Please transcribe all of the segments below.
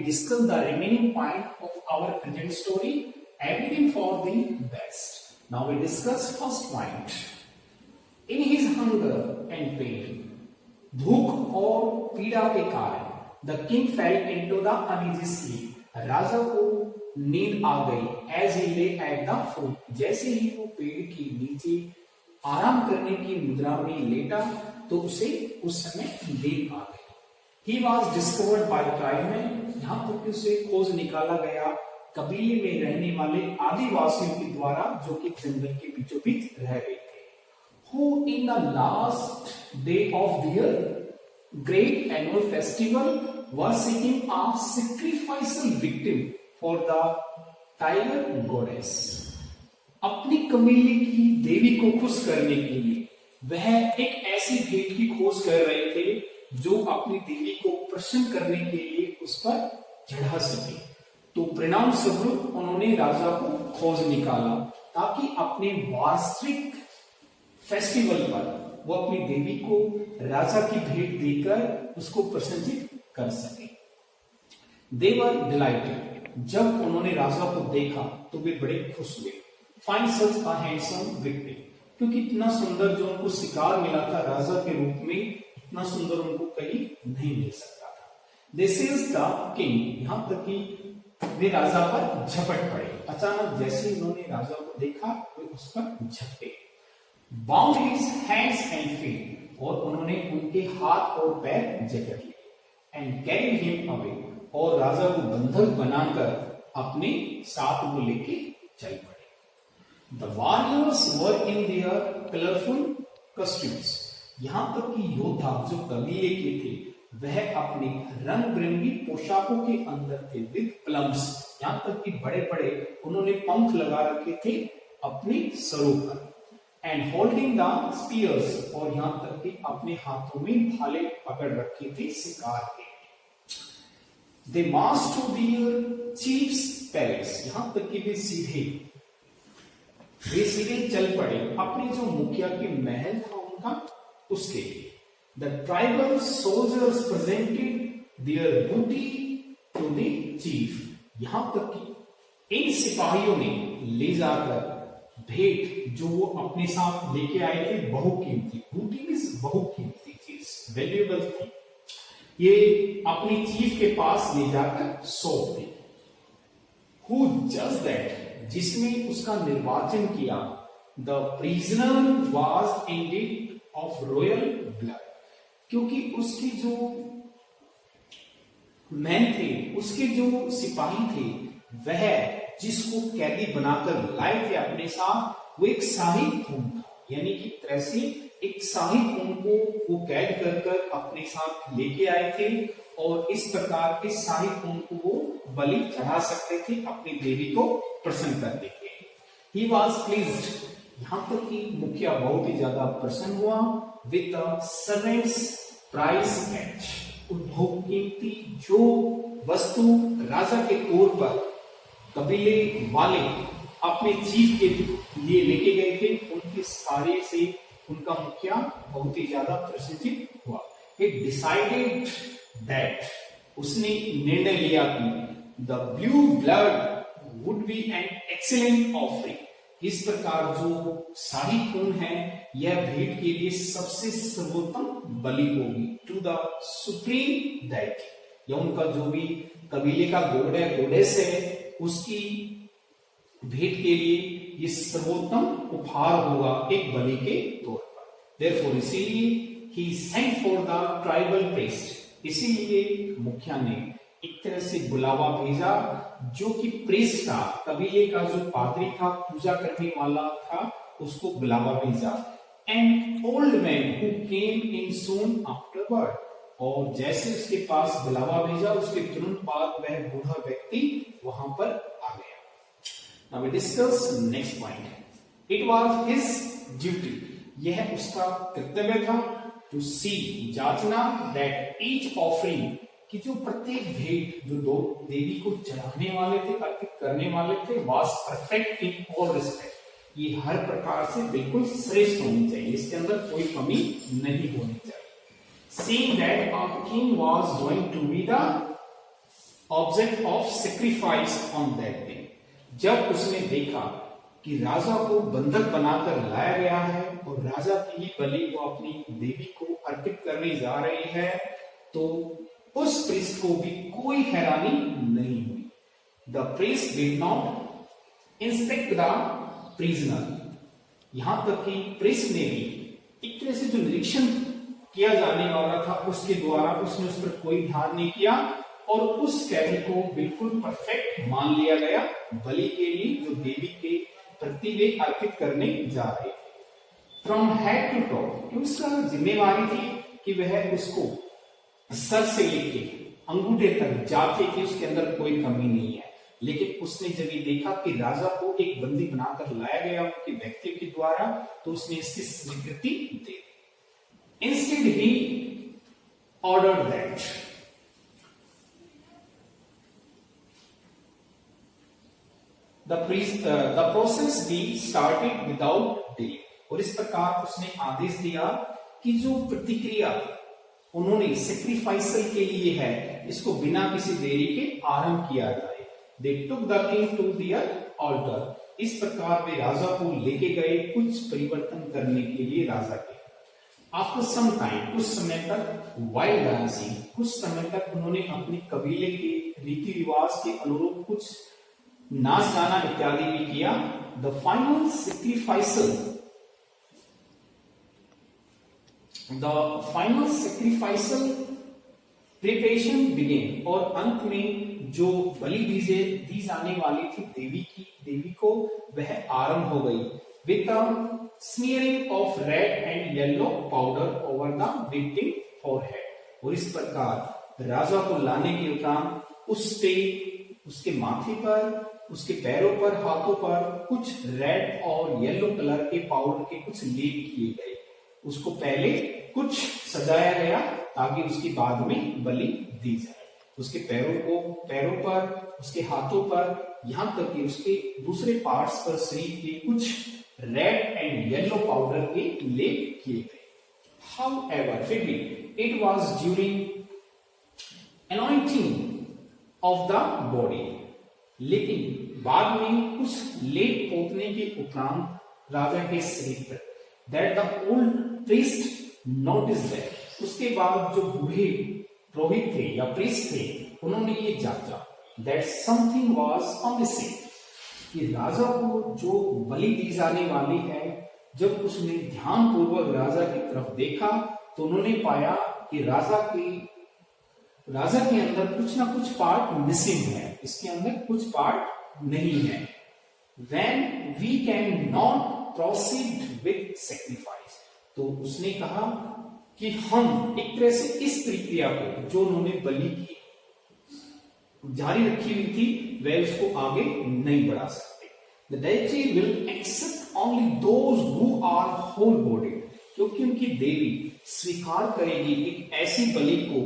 discuss the remaining point of our present story, everything for the best. Now we discuss first point. In his hunger and pain, भूख और पीड़ा के कारण, the king fell into the uneasy sleep. राजा को नींद आ गई as he lay at the foot. जैसे ही वो पेड़ के नीचे आराम करने की मुद्रा में लेटा तो उसे उस समय नींद आ गई. He was discovered by tribesmen. यहाँ तक कि उसे खोज निकाला गया कबीले में रहने वाले आदिवासियों के द्वारा जो कि जंगल के बीचों बीच रह गए थे. Who in the last day of their great annual festival were seeking a sacrificial victim for the tiger goddess. अपनी कबीले की देवी को खुश करने के लिए वह एक ऐसी भेंट की खोज कर रहे थे जो अपनी देवी को प्रसन्न करने के लिए उस पर चढ़ा सके. तो परिणाम स्वरूप उन्होंने राजा को खोज निकाला ताकि अपने वार्षिक फेस्टिवल पर वो अपनी देवी को राजा की भेंट देकर उसको प्रसन्नित कर सके. They were delighted. जब उन्होंने राजा को देखा तो वे बड़े खुश हुए. Find such a handsome victim. क्योंकि इतना सुंदर जो उनको शिकार मिला था राजा के रूप में, इतना सुंदर उनको कहीं नहीं मिल सकता था. This is the king. यहाँ तक कि वे राजा पर झपट पड़े. अचानक जैसे उन्होंने राजा को देखा वे उस पर झपटे. Bound his hands and feet. और उन्होंने उनके हाथ और पैर जकड़ लिए. And carried him away. और राजा को बंधक बनाकर अपने साथ वो लेके चल पड़े. The warriors were in their colorful costumes. यहाँ तक कि योद्धा जो कबीले के थे वह अपने रंग बिरंगी पोशाकों के अंदर थे. With plumes. यहाँ तक कि बड़े बड़े उन्होंने पंख लगा रखे थे अपने सरों पर. And holding the spears. और यहाँ तक कि अपने हाथों में भाले पकड़ रखे थे शिकार के. They marched to their chief's palace. यहाँ तक कि वे सीधे चल पड़े अपने जो मुखिया के महल था उनका उसके लिए. The tribal soldiers presented their booty to the chief. यहाँ तक कि इन सिपाहियों ने ले जाकर भेंट जो वो अपने साथ लेके आए थे बहुकीमती, बूटी मींस बहुकीमती चीज, वैल्यूएबल थी, ये अपनी चीफ के पास ले जाकर सौंप दी. Who judged that? जिसने उसका निर्वाचन किया. The prisoner was indeed of royal blood. क्योंकि उसके जो मैन थे, उसके जो सिपाही थे, वह जिसको कैदी बनाकर लाए थे अपने साथ, वो एक शाही खून था. यानी कि तरह से एक शाही खून को वो कैद कर कर अपने साथ लेके आए थे और इस प्रकार के शाही खून को वो बलि चढ़ा सकते थे अपनी देवी को प्रसन्न करने के लिए. He was pleased. यहाँ तक कि मुखिया बहुत ही ज्यादा प्रसन्न हुआ. With the servants price catch. बहुकीमती जो वस्तु राजा के ओर पर कबीले वाले अपने चीफ के लिए लेके गए थे, उनके सारे से उनका मुखिया बहुत ही ज्यादा प्रसन्नित हुआ. He decided that. उसने निर्णय लिया कि the blue blood would be an excellent offering. इस प्रकार जो शाही खून है यह भेंट के लिए सबसे सर्वोत्तम बलि होगी. To the supreme deity. या उनका जो भी कबीले का गॉड है, गॉडेस है, उसकी भेंट के लिए ये सर्वोत्तम उपहार होगा एक बलि के तौर पर. Therefore, इसीलिए he sent for the tribal priest. इसीलिए मुखिया ने एक तरह से बुलावा भेजा जो कि प्रीस्ट था, कबीले का जो पादरी था, पूजा करने वाला था, उसको बुलावा भेजा. An old man who came in soon afterward. और जैसे उसके पास बुलावा भेजा उसके तुरंत बाद वह बूढ़ा व्यक्ति वहां पर आ गया. Now we discuss next point. It was his duty. यह उसका कर्तव्य था to see, जांचना that each offering, कि जो प्रत्येक भेंट जो दो देवी को चढ़ाने वाले थे, अर्पित करने वाले थे, was perfect in all respect. ये हर प्रकार से बिल्कुल श्रेष्ठ होनी चाहिए, इसके अंदर कोई कमी नहीं होनी चाहिए. Seeing that our king was going to be the object of sacrifice on that day. जब उसने देखा कि राजा को बंधक बनाकर लाया गया है और राजा की ही बलि वो अपनी देवी को अर्पित करने जा रही है, तो उस प्रीस्ट को भी कोई हैरानी नहीं हुई। The priest did not inspect the prisoner. यहां तक कि प्रीस्ट ने भी एक तरह से जो निरीक्षण किया जाने वाला था उसके द्वारा उसने उस पर कोई ध्यान नहीं किया और उस कैदी को बिल्कुल परफेक्ट मान लिया गया बलि के लिए जो देवी के प्रति वे अर्पित करने जा रहे थे। फ्रॉम हेड टू टॉप, उसका जिम्मेवारी थी कि वह उसको सर से लेके अंगूठे तक जाके कि उसके अंदर कोई कमी नहीं है। लेकिन उसने जब ये देखा कि राजा को एक बंदी बनाकर लाया गया उनके व्यक्ति के द्वारा, तो उसने इसकी स्वीकृति दे दी। Instead, he ordered that the process be started without delay। और इस प्रकार उसने आदेश दिया कि जो प्रतिक्रिया उन्होंने सेक्रीफाइसल के लिए है इसको बिना किसी देरी के आरंभ किया जाए। They took the king to the altar। इस प्रकार वे राजा को लेके गए कुछ परिवर्तन करने के लिए राजा के। After some time, कुछ समय तक while dancing, कुछ समय तक उन्होंने अपने कबीले के रीति रिवाज के अनुरूप कुछ नाच गाना इत्यादि भी किया। The final sacrificial preparation began। और अंत में जो बलि दी जाने वाली थी देवी को वह आरंभ हो गई। With a smearing of red and yellow powder over the victim forehead। और इस प्रकार राजा को लाने के उपरांत उस पे उसके माथे पर, उसके पैरों पर, हाथों पर कुछ रेड और येलो कलर के पाउडर के कुछ लेप किए गए। उसको पहले कुछ सजाया गया ताकि उसकी बाद में बलि दी जाए। उसके पैरों पर, उसके हाथों पर, यहां तक कि उसके दूसरे पार्ट्स पर शरीर के कुछ रेड एंड येलो पाउडर के लेप किए गए। However, फिर भी it was during anointing of the body। लेकिन बाद में उस लेप पोतने के उपरांत राजा के शरीर पर that the old priest noticed that। उसके बाद जो बूढ़े पुरोहित थे या प्रीस्ट थे उन्होंने ये जांचा that something was missing। कि राजा को जो बलि दी जाने वाली है, जब उसने ध्यान पूर्वक राजा की तरफ देखा तो उन्होंने पाया कि राजा के अंदर कुछ ना कुछ पार्ट मिसिंग है, इसके अंदर कुछ पार्ट नहीं है। When we can not proceed with sacrifice। तो उसने कहा कि हम एक तरह से इस प्रक्रिया को जो उन्होंने बलि की जारी रखी हुई थी वह उसको आगे नहीं बढ़ा सकते। The deity will accept only those who are whole bodied। क्योंकि उनकी देवी स्वीकार करेगी एक ऐसी बलि को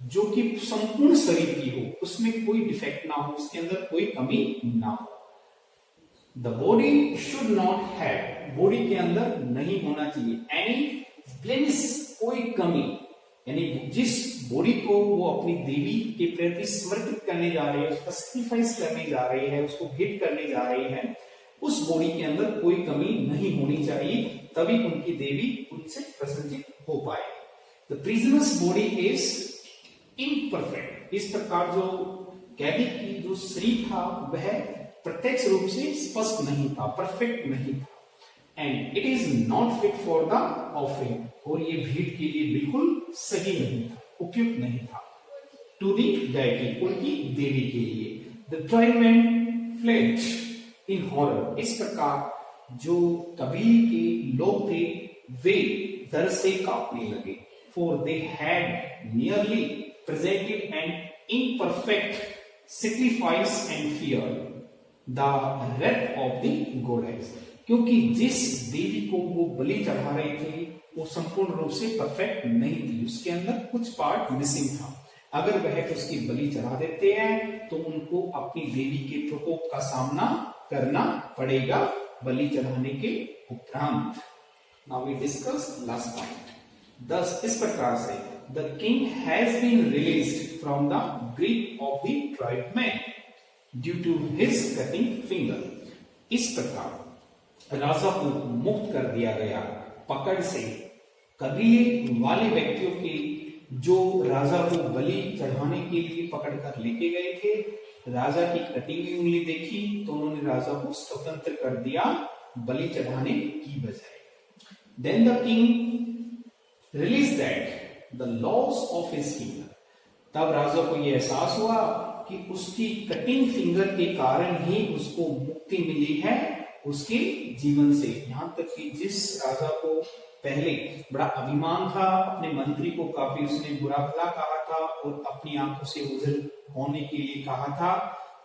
जो कि संपूर्ण शरीर की हो, उसमें कोई डिफेक्ट ना हो, उसके अंदर कोई कमी ना हो। The body should not have, body के अंदर नहीं होना चाहिए any blemish, कोई कमी। यानी जिस बॉडी को वो अपनी देवी के प्रति समर्पित करने जा रही है, उसका सैक्रिफाइस करने जा रही है, उसको भेंट करने जा रही है, उस बॉडी के अंदर कोई कमी नहीं होनी चाहिए, तभी उनकी देवी उनसे प्रसन्नित हो पाए। The prisoners body is imperfect. इस प्रकार जो कैदी की जो शरीर था वह प्रत्यक्ष रूप से स्पष्ट नहीं था, परफेक्ट नहीं था। And it is not fit for the offering. और ये भेंट के लिए बिल्कुल सही नहीं था, उपयुक्त नहीं था। टू दी डेटी, उनकी देवी के लिए। The tribesman fled in horror. इस प्रकार जो कबीले के लोग थे वे डर से कांपने लगे। For they had nearly presented N imperfect sacrifice and fear the wrath of the goddess। क्योंकि जिस देवी को वो बलि चढ़ा रहे थे वो संपूर्ण रूप से परफेक्ट नहीं थी, उसके अंदर कुछ पार्ट मिसिंग था। अगर वह उसकी बलि चढ़ा देते हैं तो उनको अपनी देवी के प्रकोप का सामना करना पड़ेगा बलि चढ़ाने के उपरांत। Now we discuss last point. 10 इस प्रकार से the king has been released from the grip of the tribesmen due to his cutting finger. इस प्रकार राजा को मुक्त कर दिया गया पकड़ से कबीले वाले व्यक्तियों के जो राजा को बलि चढ़ाने के लिए पकड़कर लेके गए थे। राजा की कटी हुई उंगली देखी तो उन्होंने राजा को स्वतंत्र कर दिया बलि चढ़ाने की बजाय। Then the king released that the loss of his finger. तब राजा को यह एहसास हुआ कि उसकी कटिंग फिंगर के कारण ही उसको मुक्ति मिली है उसके जीवन से। यहां तक कि जिस राजा को पहले बड़ा अभिमान था, अपने मंत्री को काफी उसने बुरा भला कहा था और अपनी आंखों से ओझल होने के लिए कहा था,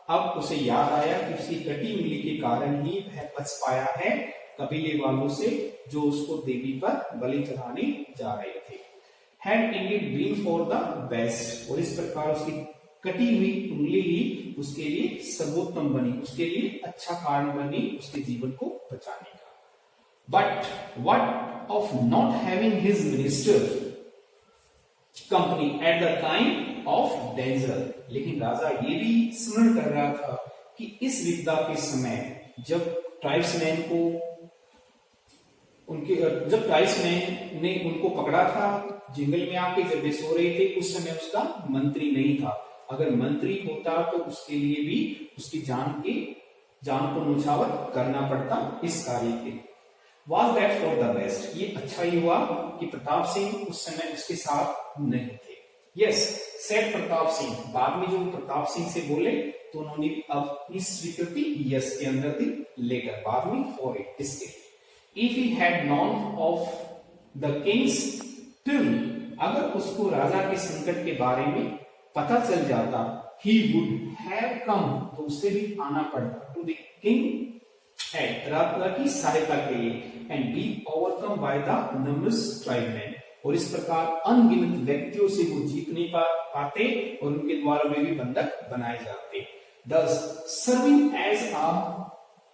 अब उसे याद आया कि उसकी कटी उंगली के कारण ही वह बच पाया है कबीले वालों से जो उसको देवी पर बलि चढ़ाने जा रहे थे। Had indeed been for the best, और इस प्रकार उसकी कटी हुई उंगली ही उसके लिए सर्वोत्तम बनी, उसके लिए अच्छा कारण बनी उसके जीवन को बचाने का। But what of not having his minister company at the time of danger? लेकिन राजा ये भी स्मरण कर रहा था कि इस विपदा के समय जब ट्राइब्समैन ने उनको पकड़ा था जंगल में आके, जब वे सो रहे थे, उस समय उसका मंत्री नहीं था। अगर मंत्री होता तो उसके लिए भी उसकी जान को न्यौछावर करना पड़ता इस कार्य के लिए। Was that for the best? ये अच्छा ही हुआ कि प्रताप सिंह उस समय उसके साथ नहीं थे। Yes, said Pratap Singh. बाद में जो प्रताप सिंह से बोले तो उन्होंने अपनी स्वीकृति यस के अंदर दी लेटर, बाद में for it, इसके। If he had known of the king's till, अगर उसको राजा के संकट के बारे में पता चल जाता, he would have come, तो उसे भी आना पड़ता to the king राजा की सहायता के लिए, and be overcome by the numerous tribesmen, और इस प्रकार अनगिनत व्यक्तियों से वो जीत नहीं पाते और उनके द्वारा वे भी बंधक बनाए जाते। Thus serving as a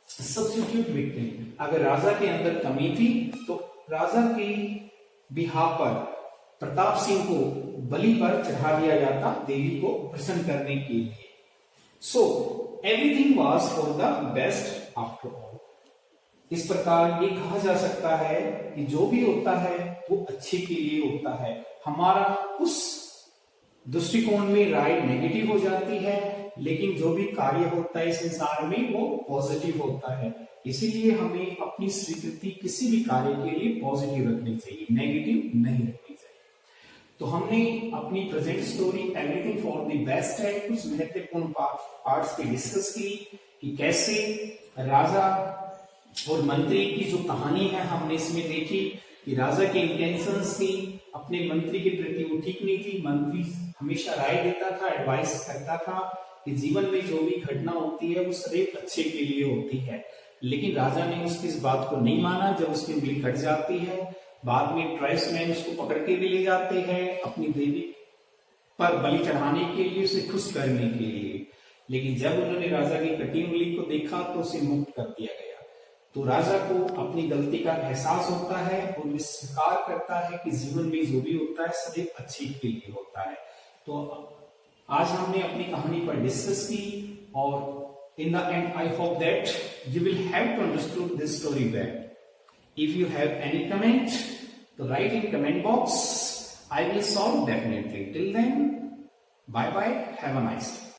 substitute victim, अगर राजा के अंदर कमी थी तो राजा के बिहाफ पर प्रताप सिंह को बलि पर चढ़ा दिया जाता देवी को प्रसन्न करने के लिए। So everything was for the best after all. इस प्रकार ये कहा जा सकता है कि जो भी होता है वो अच्छे के लिए होता है। हमारा उस दृष्टिकोण में राय नेगेटिव हो जाती है, लेकिन जो भी कार्य होता है इस संसार में वो पॉजिटिव होता है। इसीलिए हमें अपनी स्वीकृति किसी भी कार्य के लिए पॉजिटिव रखनी चाहिए, नेगेटिव नहीं रखनी चाहिए। तो हमने अपनी present story everything for the best है कुछ महत्वपूर्ण पार्ट्स की डिस्कस की कि कैसे राजा और मंत्री की जो कहानी है हमने इसमें देखी कि राजा के इंटेंशंस थी अपने मंत्री के प्रति वो ठीक नहीं थी। मंत्री हमेशा राय देता था, एडवाइस करता था कि जीवन में जो भी घटना होती है वो सदैव अच्छे के लिए होती है, लेकिन राजा ने उसकी इस बात को नहीं माना। जब उसकी उंगली कट जाती है, बाद में ट्राइब्समैन उसको पकड़ के भी ले जाते हैं अपनी देवी पर बलि चढ़ाने के लिए, उसे खुश करने के लिए, लेकिन जब उन्होंने राजा की कटी उंगली को देखा तो उसे मुक्त कर दिया गया। तो राजा को अपनी गलती का एहसास होता है और वे स्वीकार करता है कि जीवन में जो भी होता है सदैव अच्छे के लिए होता है। तो आज हमने अपनी कहानी पर डिस्कस की और in the end I hope that you will have to understood this story well. If you have any comment तो write in comment box, I will solve definitely. Till then, bye bye, have a nice day.